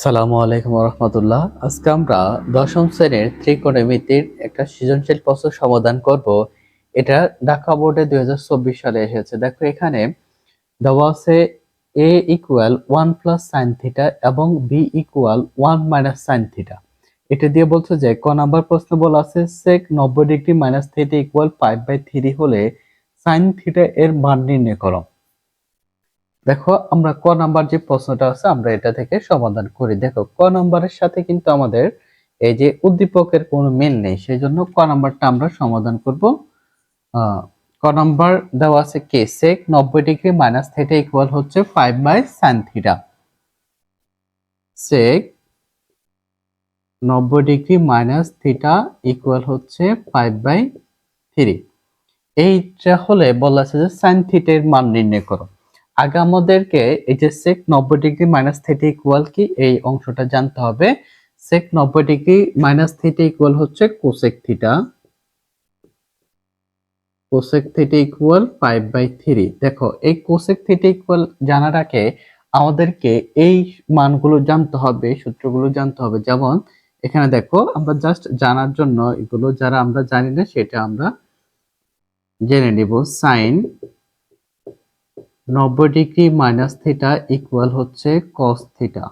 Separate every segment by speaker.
Speaker 1: সালামু আলাইকুম রহমতুল্লাহ। আজকে আমরা দশম শ্রেণীর ত্রিকোণমিতির একটা সৃজনশীল প্রশ্ন সমাধান করব। এটা ঢাকা বোর্ডে 2024 সালে এসেছে। দেখো এখানে দেওয়া আছে a equal 1 plus sine theta এবং b equal 1 minus sine theta. এটা দিয়ে বলছে যে ক নাম্বার প্রশ্ন বলা আছে sec 90 degree minus theta equal 5/3 হলে সাইন থিটা এর মান নির্ণয় করো। দেখো আমরা ক নাম্বার যে প্রশ্নটা আছে আমরা এটা থেকে সমাধান করি। দেখো ক নাম্বারের সাথে কিন্তু আমাদের এই যে উদ্দীপকের কোনো মিল নেই, সেই জন্য ক নাম্বারটা আমরা সমাধান করব। ক নাম্বার দেওয়া আছে কে sec 90 degree minus theta equal হচ্ছে 5/sin theta. sec 90 degree minus theta equal হচ্ছে 5/3। এইটা হলে বলা আছে যে sin থিটা এর মান নির্ণয় করো। আগে আমাদেরকে এই যে sec 90 degree minus theta equal কি এই অংশটা জানতে হবে। sec 90 degree minus theta equal হচ্ছে cosec theta. cosec theta equal 5/3। দেখো এই cosec থিটা ইকুয়াল জানার আগে আমাদেরকে এই মানগুলো জানতে হবে, সূত্রগুলো জানতে হবে। যেমন এখানে দেখো আমরা জাস্ট জানার জন্য এগুলো যারা আমরা জানি না সেটা আমরা জেনে নিব। sin 90 degree minus theta equal হচ্ছে cos থিটা।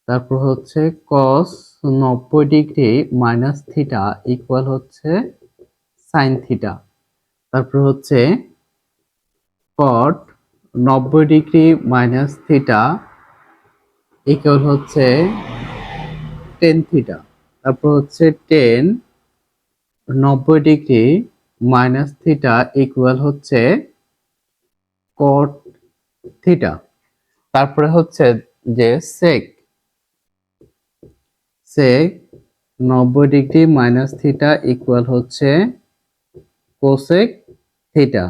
Speaker 1: তারপর হচ্ছে cos 90 degree minus theta equal হচ্ছে sin থিটা। তারপর হচ্ছে cot 90 degree minus theta equal হচ্ছে tan থিটা। তারপর হচ্ছে tan 90 degree minus theta equal হচ্ছে cot থিটা। তারপরে হচ্ছে যে sec 90 degree minus theta equal হচ্ছে cosec theta.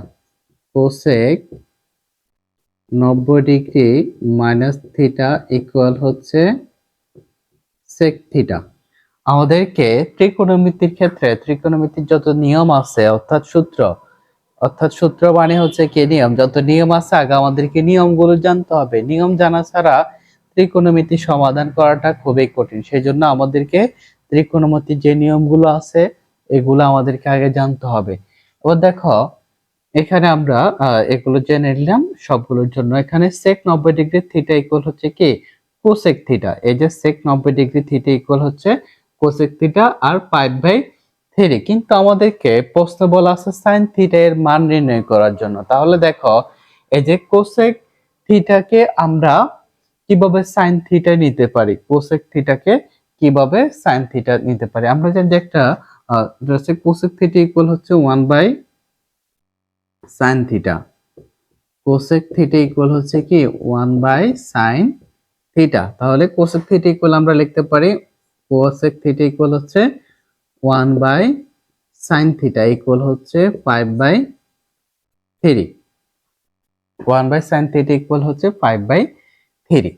Speaker 1: cosec 90 degree minus theta equal হচ্ছে sec থিটা। আমাদেরকে ত্রিকোণমিতির ক্ষেত্রে ত্রিকোণমিতির যত নিয়ম আছে অর্থাৎ সূত্র মানে হচ্ছে কি নিয়ম, যত নিয়ম আছে আগে আমাদেরকে নিয়মগুলো জানতে হবে। নিয়ম জানা ছাড়া ত্রিকোণমিতি সমাধান করাটা খুবই কঠিন। সেই জন্য আমাদেরকে ত্রিকোণমিতির যে নিয়মগুলো আছে এগুলো আমাদেরকে আগে জানতে হবে। এবার দেখো এখানে আমরা এগুলো জেনে নিলাম সবগুলোর জন্য। এখানে sec 90 ডিগ্রি থিটা ইকুয়াল হচ্ছে কি cosec থিটা। এই যে sec 90 ডিগ্রি থিটা ইকুয়াল হচ্ছে cosec থিটা আর 5/3। কিন্তু আমাদেরকে প্রশ্ন বলা আছে sin থিটা এর মান নির্ণয় করার জন্য। তাহলে দেখো এই যে cosec থিটাকে আমরা কিভাবে sin থিটা নিতে পারি, cosec থিটাকে কিভাবে sin থিটা নিতে পারি। আমরা জানি যে একটা cosec থিটা ইকুয়াল হচ্ছে 1/sin theta. cosec theta equal হচ্ছে কি 1/sin থিটা। তাহলে cosec থিটা ইকুয়াল আমরা লিখতে পারি cosec থিটা ইকুয়াল হচ্ছে 1/sin থিটা ইকুয়াল হচ্ছে 5/3। 1/sin থিটা ইকুয়াল হচ্ছে 5/3।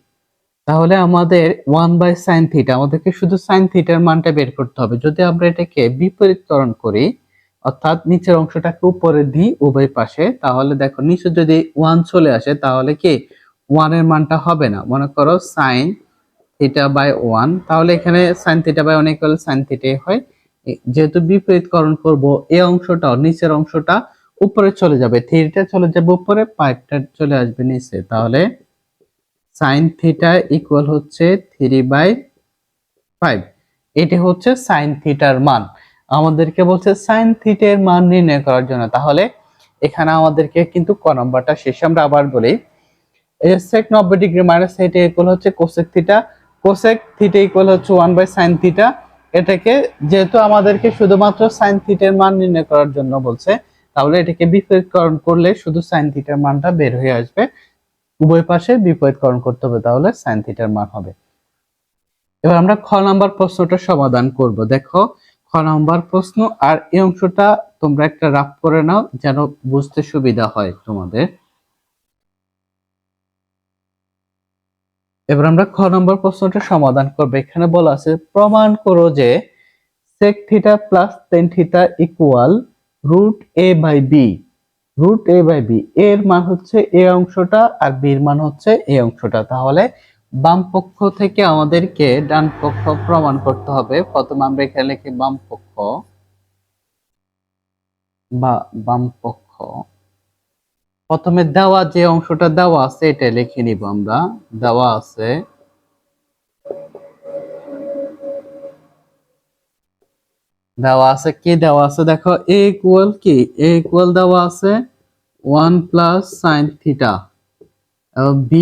Speaker 1: তাহলে আমাদের 1/sin থিটা, আমাদেরকে শুধু sin থিটার মানটা বের করতে হবে। যদি আমরা এটাকে বিপরীতকরণ করি অর্থাৎ নিচের অংশটাকে উপরে দিই উভয় পাশে, তাহলে দেখো নিচে যদি 1 চলে আসে তাহলে কি 1 এর মানটা হবে না। মনে করো sin থিটা বাই 1, তাহলে এখানে sin theta by 1 equal sin theta হয়। যেহেতু বিপরীতকরণ করব এই অংশটা নিচের অংশটা উপরে চলে যাবে, থিটা চলে যাবে উপরে, পাইটা চলে আসবে নিচে। তাহলে sin থিটা ইকুয়াল হচ্ছে 3/5। এটি হচ্ছে sin থিটার মান। আমাদেরকে বলছে sin থিটা এর মান নির্ণয় করার জন্য। তাহলে এখানে আমাদেরকে কিন্তু ক নাম্বারটা শেষে আমরা আবার বলি এই যে sec 90 degree minus theta equal হচ্ছে cosec theta. cosec theta equal হচ্ছে 1/sin থিটা। এটাকে যেহেতু আমাদেরকে শুধুমাত্র sin থিটার মান নির্ণয় করার জন্য বলছে, তাহলে এটাকে বিপরীতকরণ করলে শুধু sin থিটার মানটা বের হয়ে আসবে। উভয় পাশে বিপরীতকরণ করতে হবে, তাহলে sin থিটার মান হবে। এবার আমরা খ নাম্বার প্রশ্নটা সমাধান করব। দেখো খ নাম্বার প্রশ্ন, আর এই অংশটা তোমরা একটা রাফ করে নাও যেন বুঝতে সুবিধা হয় তোমাদের। এবার আমরা খ নম্বর প্রশ্নটা সমাধান করব। এখানে বলা আছে প্রমাণ করো যে sec theta plus tan theta equal √a/b। √a/b এর মান হচ্ছে এ অংশটা আর b এর মান হচ্ছে এই অংশটা। তাহলে বাম পক্ষ থেকে আমাদেরকে ডান পক্ষ প্রমাণ করতে হবে। প্রথমে আমরা এখানে লিখি বাম পক্ষ বা বাম পক্ষ। প্রথমে দেওয়া যে অংশটা দেওয়া আছে এটা লিখে নিব আমরা। দেওয়া আছে কি দেওয়া আছে দেখো, a ইকুয়াল কি, a ইকুয়াল দেওয়া আছে 1 প্লাস সাইন থিটা, এবং b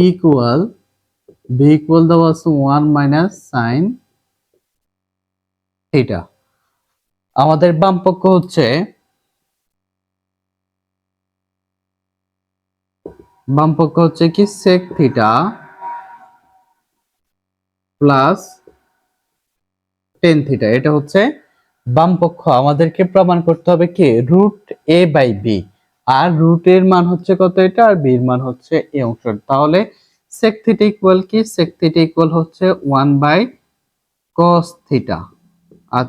Speaker 1: ইকুয়াল দেওয়া আছে 1 মাইনাস সাইন থিটা। আমাদের বাম পক্ষ হচ্ছে কি sec theta plus tan theta. এটা হচ্ছে বাম পক্ষ। আমাদেরকে প্রমাণ করতে হবে কি রুট a বাই বি, আর রুট এর মান হচ্ছে কত এটা, আর বি এর মান হচ্ছে এই অংশ। তাহলে sec থিটা ইকুয়াল কি, sec থিটা ইকুয়াল হচ্ছে 1 বাই cos থিটা। আর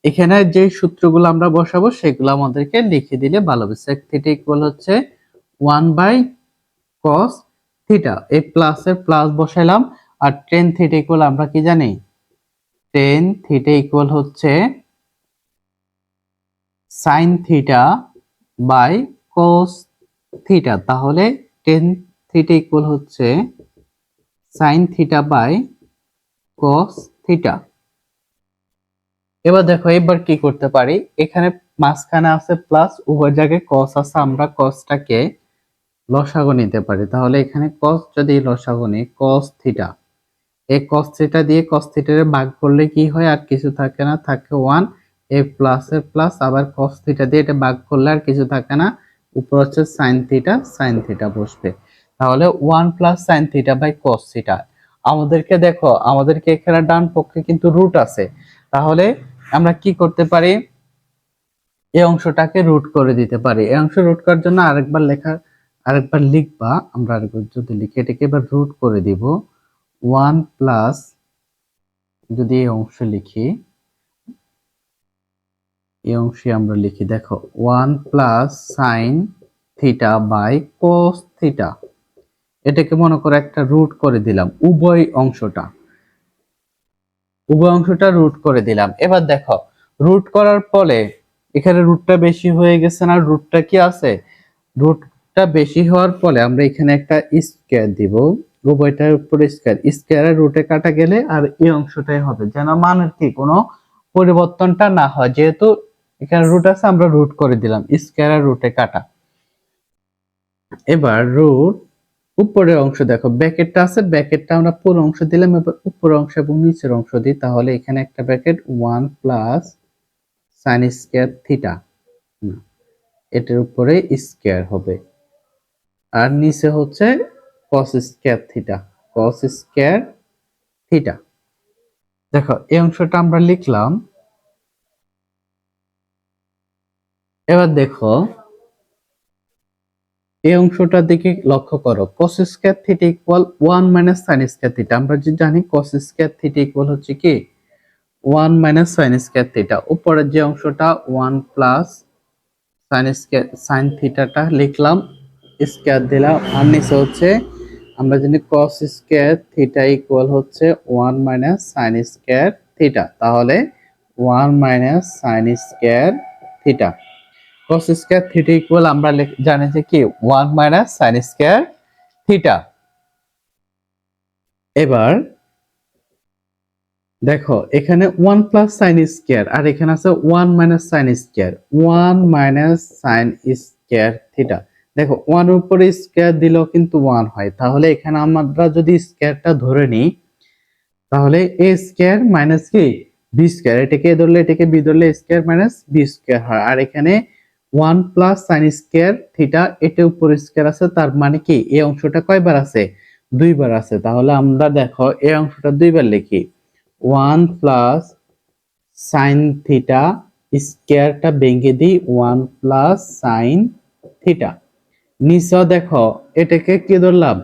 Speaker 1: এখানে যে সূত্রগুলো আমরা বসাবো সেগুলো আমাদেরকে লিখে দিলে ভালো হবে। sec থিটা ইকুয়াল হচ্ছে 1 বাই cos থিটা, এই প্লাস এর প্লাস বসাইলাম। আর tan থিটা ইকুয়াল আমরা কি জানি, tan থিটা ইকুয়াল হচ্ছে sin theta by cos theta. তাহলে tan থিটা ইকুয়াল হচ্ছে sin theta by cos theta. এবার দেখো এবার কি করতে পারি, এখানে মাঝখানে আছে প্লাস, উভয় জায়গায় cos আছে, আমরা cosটাকে লসাগু নিতে পারি। তাহলে এখানে cos যদি লসাগু নিই, cos থিটা, এই cos থিটা দিয়ে cos থিটা এর ভাগ করলে কি হয়, আর কিছু থাকে না, থাকে 1। এই প্লাস এর প্লাস, আবার cos থিটা দিয়ে এটা ভাগ করলে আর কিছু থাকে না, উপর হচ্ছে sin থিটা বসবে। তাহলে 1 plus sin theta by cos theta. আমাদেরকে দেখো, আমাদেরকে এখানে ডান পক্ষে কিন্তু রুট আছে, তাহলে আমরা কি করতে পারি, এই অংশটাকে রুট করে দিতে পারি। এই অংশ রুট করার জন্য আরেকবার লিখবা, আমরা আরেকবার যদি লিখে এটাকে এবার রুট করে দিব। 1 প্লাস, যদি এই অংশ লিখি, এই অংশে আমরা লিখি দেখো 1 plus sine theta by cos theta. এটাকে মনে করে একটা রুট করে দিলাম, উভয় অংশটা রুট করে দিলাম। এবার দেখো রুট করার পরে এখানে রুটটা বেশি হয়ে গেছে না, রুটটা কি আছে, রুটটা বেশি হওয়ার পরে আমরা এখানে একটা স্কয়ার দিব, উভয়টার উপরে স্কয়ারের রুটে কাটা গেলে আর এই অংশটাই হবে, যেন মানের কি কোনো পরিবর্তনটা না হয়। যেহেতু এখানে রুট আছে আমরা রুট করে দিলাম, স্কয়ারের রুটে কাটা। এবার রুট উপরের অংশ দেখো, ব্র্যাকেটটা আছে, ব্র্যাকেটটা আমরা পুরো অংশ দিলাম, এবার উপরের অংশ এবং নিচের অংশ দিই। তাহলে এখানে একটা bracket 1 plus sine square theta, এটার উপরে স্কয়ার হবে, আর নিচে হচ্ছে cos square theta, cos square theta. দেখো এই অংশটা আমরা লিখলাম। এবার দেখো এই অংশটার দিকে লক্ষ্য করো, cos square theta equal 1 minus sin square theta. আমরা যে জানি cos স্কয়ার থিটা ইকুয়াল হচ্ছে কি 1 মাইনাস sin স্কয়ার থিটা। উপরের যে অংশটা 1 প্লাস sin থিটাটা লিখলাম, স্কয়ার দিলাম, আর নিচে হচ্ছে আমরা জানি cos স্কয়ার থিটা ইকুয়াল হচ্ছে 1 মাইনাস sin স্কয়ার থিটা। তাহলে 1 minus sin square theta. cos square theta equal আমরা জানি যে কি 1 মাইনাস sin স্কয়ার থিটা। এবার দেখো এখানে 1 প্লাস সাইন স্কয়ার, আর এখানে আছে 1 minus sine square, 1 minus sine square theta. দেখো 1 এর উপরে স্কয়ার দিলেও কিন্তু 1 হয়, তাহলে এখানে আমরা যদি স্কয়ারটা ধরে নিই, তাহলে a স্কয়ার মাইনাস কি b স্কয়ার, এটাকে ধরলে এটাকে b ধরলে স্কয়ার মাইনাস b স্কয়ার হয়। আর এখানে 1 প্লাস সাইন স্কয়ার থিটা, এটার উপরে স্কয়ার আছে, তার মানে কি এই অংশটা কয়বার আছে, দুইবার আছে। তাহলে আমরা দেখো এই অংশটা দুইবার লিখি, 1 প্লাস সাইন থিটা, স্কয়ারটা ভেঙে দিই 1 প্লাস সাইন থিটা। নিচেও দেখো এটাকে কি ধরলাম,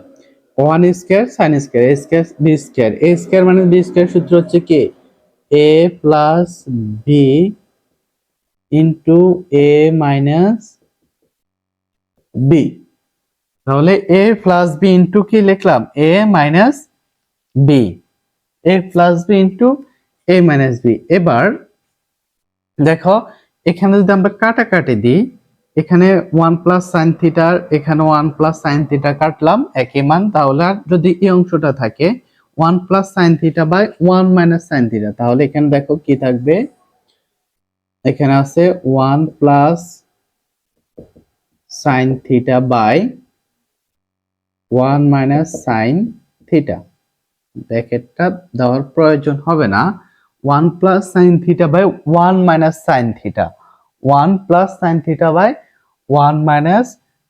Speaker 1: 1 square sine square, a square b square, a square মানে b স্কয়ার সূত্র হচ্ছে কি a plus b into a minus b। তাহলে a প্লাস বি ইন্টু কি লিখলাম, a minus b, a plus b into a minus b. এবার দেখো এখানে যদি আমরা কাটাকাটি দিই, এখানে 1 প্লাস সাইন থিটার এখানে 1 প্লাস সাইন থিটা কাটলাম একই মান, তাহলে আর যদি এই অংশটা থাকে 1 plus sine theta by 1 minus sine theta, তাহলে এখানে দেখো কি থাকবে, এখানে আছে 1 plus sine theta by 1 minus sine theta. ব্র্যাকেটটা দেওয়ার প্রয়োজন হবে না, 1 plus sine theta by 1 minus sine theta, 1 plus sine theta by 1 minus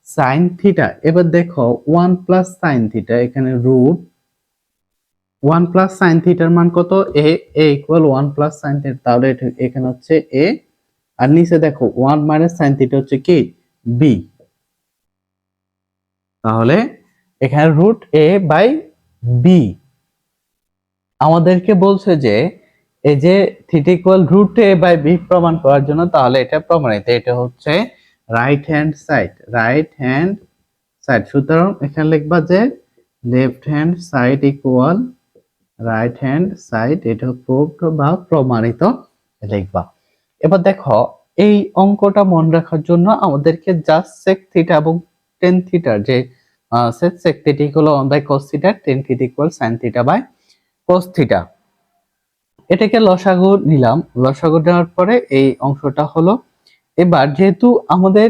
Speaker 1: sine theta. এবার দেখো 1 প্লাস সাইন থিটা, এখানে রুট 1 প্লাস সাইন থিটার মান কত, এ ইকুয়াল 1 প্লাস সাইন থিটা, তাহলে এখানে হচ্ছে এ, আর নিচে দেখো 1 মাইনাস সাইন থিটা হচ্ছে কি বি, তাহলে এখানে রুট এ বাই বি। আমাদেরকে বলছে যে এই যে theta equal root a by b প্রমাণ করার জন্য, তাহলে এটা প্রমাণিত, এটা হচ্ছে right hand side, right hand side. সুতরাং এখানে লিখবা যে left hand side equal right hand side, এটা প্রুভড বা প্রমাণিত লিখবা। এবার দেখো এই অঙ্কটা মনে রাখার জন্য আমাদেরকে জাস্ট সেক থিটা এবং টেন থিটার যে sec theta equal 1 by cos theta, tan theta equal sin theta by cos theta, এটাকে লসাগু নিলাম। লসাগু নেওয়ার পরে এই অংশটা হলো। এবার যেহেতু আমাদের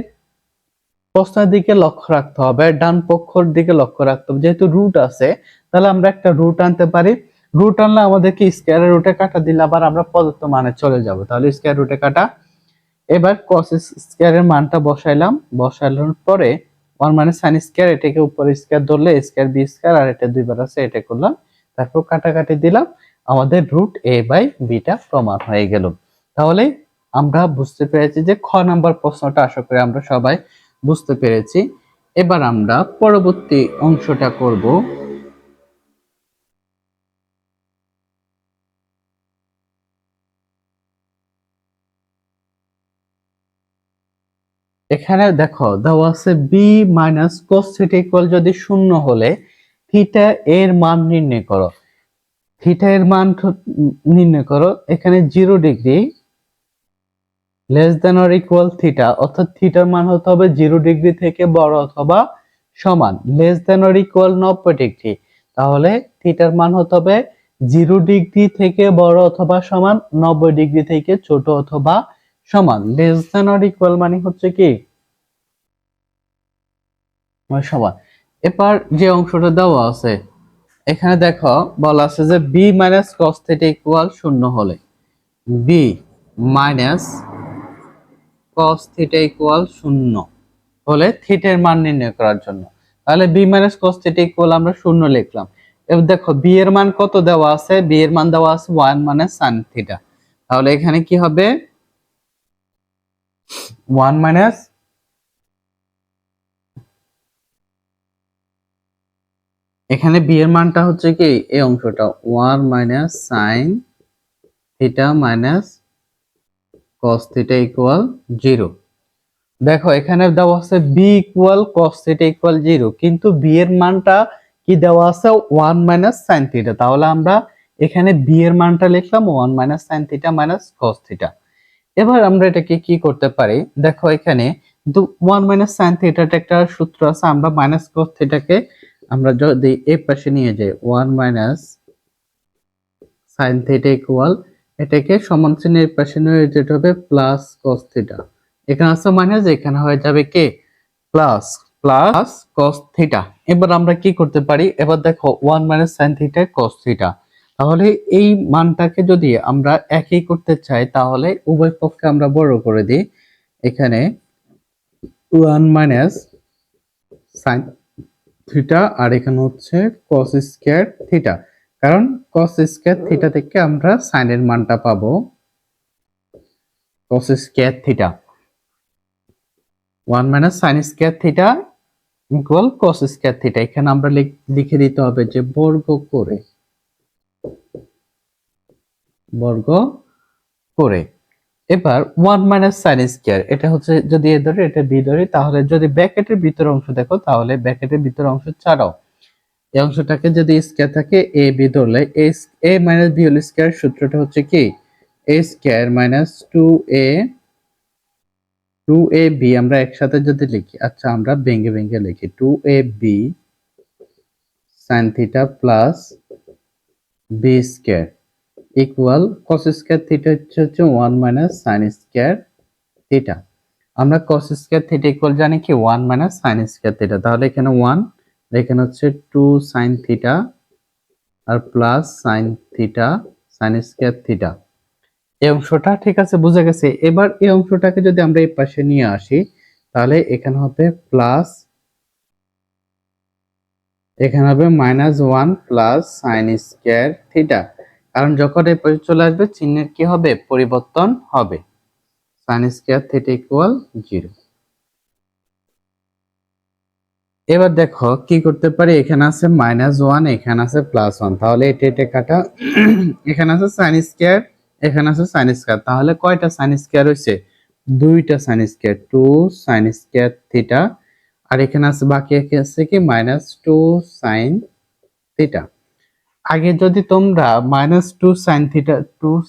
Speaker 1: প্রশ্নের দিকে লক্ষ্য রাখতে হবে, ডান পক্ষের দিকে লক্ষ্য রাখতে হবে, যেহেতু রুট আছে তাহলে আমরা একটা রুট আনতে পারি। রুট আনলে আমাদেরকে স্কয়ারের রুটে কাটা দিলে আবার আমরা প্রদত্ত মানে চলে যাব, তাহলে স্কয়ার রুটে কাটা। এবার cos স্কয়ারের মানটা বসাইলাম, বসানোর পরে 1 মাইনাস sin স্কয়ার, এটাকে উপরে স্কয়ার ধরলে স্কয়ার বি স্কয়ার, আর এটা দুইবার আছে এটা করলাম, তারপর কাটাকাটি দিলাম, আমাদের রুট এ বাই বিটা প্রমাণ হয়ে গেল। তাহলে আমরা বুঝতে পেরেছি যে খ নাম্বার প্রশ্নটা আশা করি আমরা সবাই বুঝতে পেরেছি। এবার আমরা পরবর্তী অংশটা করব। এখানে দেখো দেওয়া আছে b minus cos theta equal যদি শূন্য হলে থিটা এর মান নির্ণয় করো। থিটা এর মান নির্ণয় করো, এখানে 0 degree less than or equal theta, অর্থাৎ থিটার মান হতে হবে 0 ডিগ্রি থেকে বড় অথবা সমান, less than or equal 90 degree, তাহলে থিটার মান হতে হবে 0 ডিগ্রি থেকে বড় অথবা সমান, 90 ডিগ্রি থেকে ছোট অথবা সমান। লেস দেন অর ইকুয়াল মানে হচ্ছে কি সমান। এবার যে অংশটা দেওয়া আছে এখানে দেখো বলা আছে যে b minus cos theta equal 0 হলে, b minus cos theta equal 0 হলে থিটার মান নির্ণয় করার জন্য, তাহলে b minus cos theta equal আমরা 0 লিখলাম। এবার দেখো বি এর মান কত দেওয়া আছে, বি এর মান দেওয়া আছে 1 মাইনাস sin থিটা, তাহলে এখানে কি হবে 1 মাইনাস, এখানে বি এর মানটা হচ্ছে কি এই অংশটা 1 minus sin theta minus cos theta equal 0। দেখো এখানে দেওয়া আছে b equal cos theta equal 0, কিন্তু বি এর মানটা কি দেওয়া আছে 1 মাইনাস sin থিটা, তাহলে আমরা এখানে বি এর মানটা লিখলাম 1 minus sin theta minus cos theta. এবার আমরা এটাকে কি করতে পারি, দেখো এখানে 1 মাইনাস sin থিটাটা একটা সূত্র আছে, আমরা মাইনাস cos থিটাকে আমরা যদি এই পাশে নিয়ে যাই 1 মাইনাস sin থিটা ইকুয়াল, এটাকে সমান চিহ্নের পাশে নিয়ে যেতে হবে প্লাস cos থিটা, এখানে আছে মাইনাস, এখানে হয়ে যাবে কি প্লাস, প্লাস cos থিটা। এবার আমরা কি করতে পারি, এবার দেখো 1 minus sin theta cos theta, তাহলে এই মানটাকে যদি আমরা একই করতে চাই তাহলে উভয় পক্ষে আমরা বড় করে দিই, এখানে 1 মাইনাস sin থিটা আর এখানে হচ্ছে cos স্কয়ার থিটা, কারণ cos স্কয়ার থিটা থেকে আমরা sin এর মানটা পাবো cos square theta, 1 minus sin square theta equal cos square theta. এখানে আমরা লিখে দিতে হবে যে বর্গ করে এবার 1 মাইনাস সাইন স্কয়ার, এটা হচ্ছে যদি এ ধরে এটা বি ধরি, তাহলে যদি ব্র্যাকেটের ভিতর অংশ দেখো তাহলে ব্র্যাকেটের ভিতর অংশ ছাড়াও এই অংশটাকে যদি স্কয়ার থাকে এ বি ধরলে এ মাইনাস বি হোল স্কয়ার সূত্রটা হচ্ছে কি এ স্কয়ার মাইনাস 2a বি আমরা একসাথে যদি লিখি, আচ্ছা আমরা ভেঙে ভেঙে লিখি 2a b sin theta plus b square equal cos square theta হচ্ছে 1 মাইনাস sin স্কয়ার থিটা। আমরা cos স্কয়ার থিটা ইকুয়াল জানি কি 1 মাইনাস sin স্কয়ার থিটা, তাহলে এখানে 1, এখানে হচ্ছে 2 sin থিটা আর plus sin theta sin square theta. এই অংশটা ঠিক আছে, বোঝা গেছে। এবার এই অংশটাকে যদি আমরা এই পাশে নিয়ে আসি তাহলে এখানে হবে প্লাস, এখানে হবে -1 প্লাস sin স্কয়ার থিটা, কারণ যখন এই পাশে চলে আসবে চিহ্নের কি হবে পরিবর্তন হবে। sin square theta equal 0। এবার দেখো কি করতে পারি, এখানে আছে -1 এখানে আছে +1, তাহলে এটা কাটা এখানে আছে sin স্কয়ার এখানে আছে sin স্কয়ার, তাহলে কয়টা sin স্কয়ার হইছে দুইটা sin square 2 sin square theta, আর এখানে আছে বাকি আছে কি -2 sin থিটা। আগে যদি তোমরা -2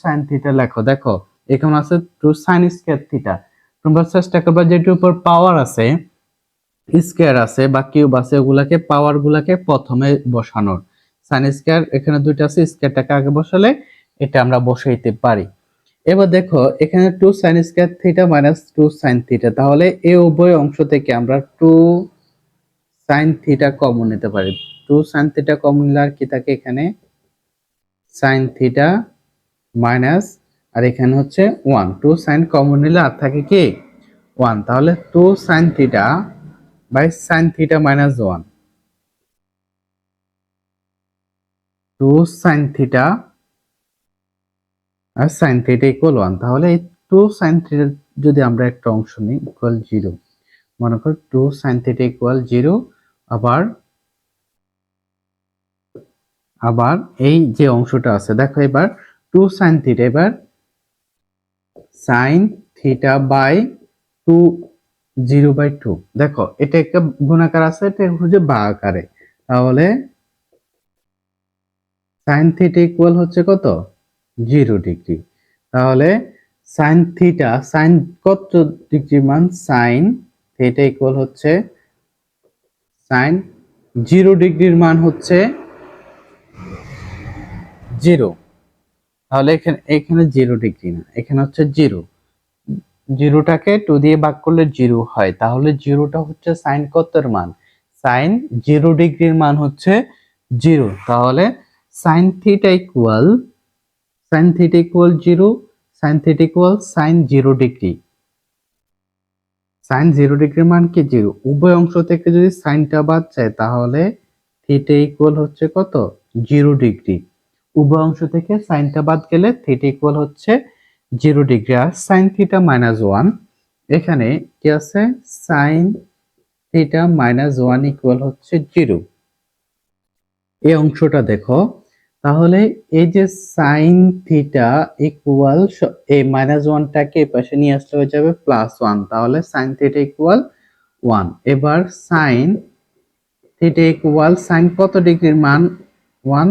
Speaker 1: sin থিটা লেখো, দেখো এখানে আছে 2 sin স্কয়ার থিটা, তোমরা চেষ্টা করবে যেটার উপর পাওয়ার আছে স্কয়ার আছে বা কিউব আছে ওগুলাকে পাওয়ার গুলাকে প্রথমে বসানোর। sin স্কয়ার এখানে দুইটা আছে, স্কয়ারটাকে আগে বসালে এটা আমরা বসাইতে পারি। এবার দেখো এখানে 2 sin square theta -2 sin theta, তাহলে এই উভয় অংশ থেকে আমরা 2 sin থিটা কমন নিতে পারি। 2 sin থিটা কমন নিলে আর কি থাকে এখানে sin থিটা মাইনাস, আর এখানে হচ্ছে 1, 2 sin কমন নিলে আর থাকে কি 1, তাহলে 2 sin theta by sin theta -1, 2 sin theta আর sin থিটা ইকুয়াল 1, তাহলে এই 2 sin থিটা যদি আমরা একটা অংশ নিই ইকুয়াল 0, মনে কর 2 sin থিটা ইকুয়াল 0, আবার এই যে অংশটা আছে দেখো এবার 2 sin থিটা, এবার sin থিটা বাই 2 0/2, দেখো এটা একটা গুণাকার আছে, এটা হচ্ছে ভাগাকারে, তাহলে sin থিটা ইকুয়াল হচ্ছে কত 0 ডিগ্রি, তাহলে sin থিটা sin কত ডিগ্রি মান sin থিটা ইকুয়াল হচ্ছে sin 0 ডিগ্রির মান হচ্ছে 0, তাহলে এখানে 0 ডিগ্রি না, এখানে হচ্ছে 0, জিরোটাকে 2 দিয়ে ভাগ করলে 0 হয়, তাহলে জিরোটা হচ্ছে sin কতের মান sin 0 ডিগ্রির মান হচ্ছে 0, তাহলে sin theta equal 0, sin theta equal sin 0 degree, sin 0 ডিগ্রির মান কি 0, উভয় অংশ থেকে যদি সাইনটা বাদ যায় তাহলে থিটা ইকুয়াল হচ্ছে কত 0 ডিগ্রি, উভয় অংশ থেকে সাইনটা বাদ গেলে থিটা ইকুয়াল হচ্ছে 0 ডিগ্রি, আর sin থিটা -1 এখানে কি আছে sin থিটা -1 ইকুয়াল হচ্ছে 0, এই অংশটা দেখো, তাহলে এই যে sin থিটা ইকুয়াল এই -1টাকে এই পাশে নিয়ে আসলে হয়ে যাবে +1, তাহলে sin থিটা ইকুয়াল 1, এবার sin থিটা ইকুয়াল sin কত ডিগ্রির মান 1,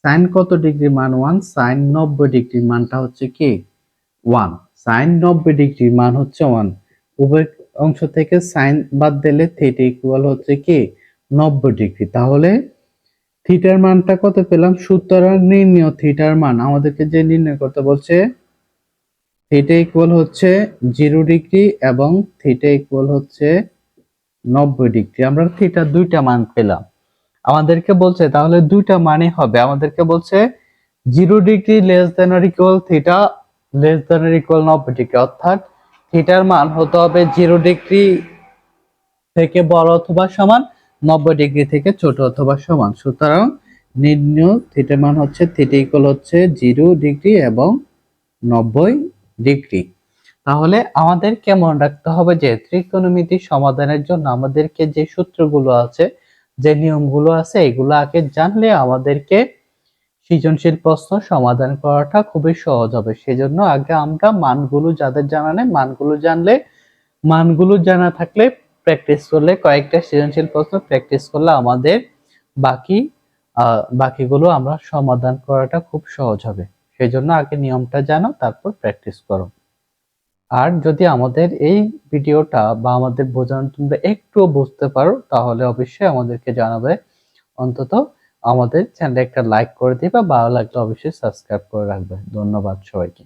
Speaker 1: sin কত ডিগ্রির মান 1, sin 90 ডিগ্রির মানটা হচ্ছে কি 1, sin 90 ডিগ্রির মান হচ্ছে 1, উভয় অংশ থেকে sin বাদ দিলে থিটা ইকুয়াল হচ্ছে কি 90 ডিগ্রি, তাহলে থিটার মানটা কত পেলাম, সুতরাং নির্ণয় থিটার মান আমাদেরকে যে নির্ণয় করতে বলছে থিটা ইকুয়াল হচ্ছে 0 ডিগ্রি এবং থিটা ইকুয়াল হচ্ছে 90 ডিগ্রি, আমরা থিটার দুইটা মান পেলাম। আমাদেরকে বলছে তাহলে দুইটা মানে হবে, আমাদেরকে বলছে 0 degree less than or equal theta less than or equal 90 degree, অর্থাৎ থিটার মান হতে হবে 0 ডিগ্রি থেকে বড় অথবা সমান, 90 ডিগ্রি থেকে ছোট অথবা সমান, সুতরাং নির্ণয় থিটার মান হচ্ছে থিটা ইকুয়াল হচ্ছে 0 ডিগ্রি এবং 90 ডিগ্রি। তাহলে আমাদের কেমন রাখতে হবে যে ত্রিকোণমিতি সমাধানের জন্য আমাদেরকে যে সূত্রগুলো আছে যে নিয়মগুলো আছে এগুলো আগে জানলে আমাদেরকে সৃজনশীল প্রশ্ন সমাধান করাটা খুবই সহজ হবে। সেজন্য আগে আমরা মানগুলো যাদের জানা নেই, মানগুলো জানা থাকলে প্র্যাকটিস করলে, কয়েকটা সৃজনশীল প্রশ্ন প্র্যাকটিস করলে আমাদের বাকি বাকিগুলো আমরা সমাধান করাটা খুব সহজ হবে। সেজন্য আগে নিয়মটা জানো, তারপর প্র্যাকটিস করো। আর যদি আমাদের এই ভিডিওটা বা আমাদের বোঝানো তোমরা একটুও বুঝতে পারো, তাহলে অবশ্যই আমাদেরকে জানাবে। অন্তত আমাদের চ্যানেলে একটা লাইক করে দিবা, ভালো লাগলে অবশ্যই সাবস্ক্রাইব করে রাখবে। ধন্যবাদ সবাইকে।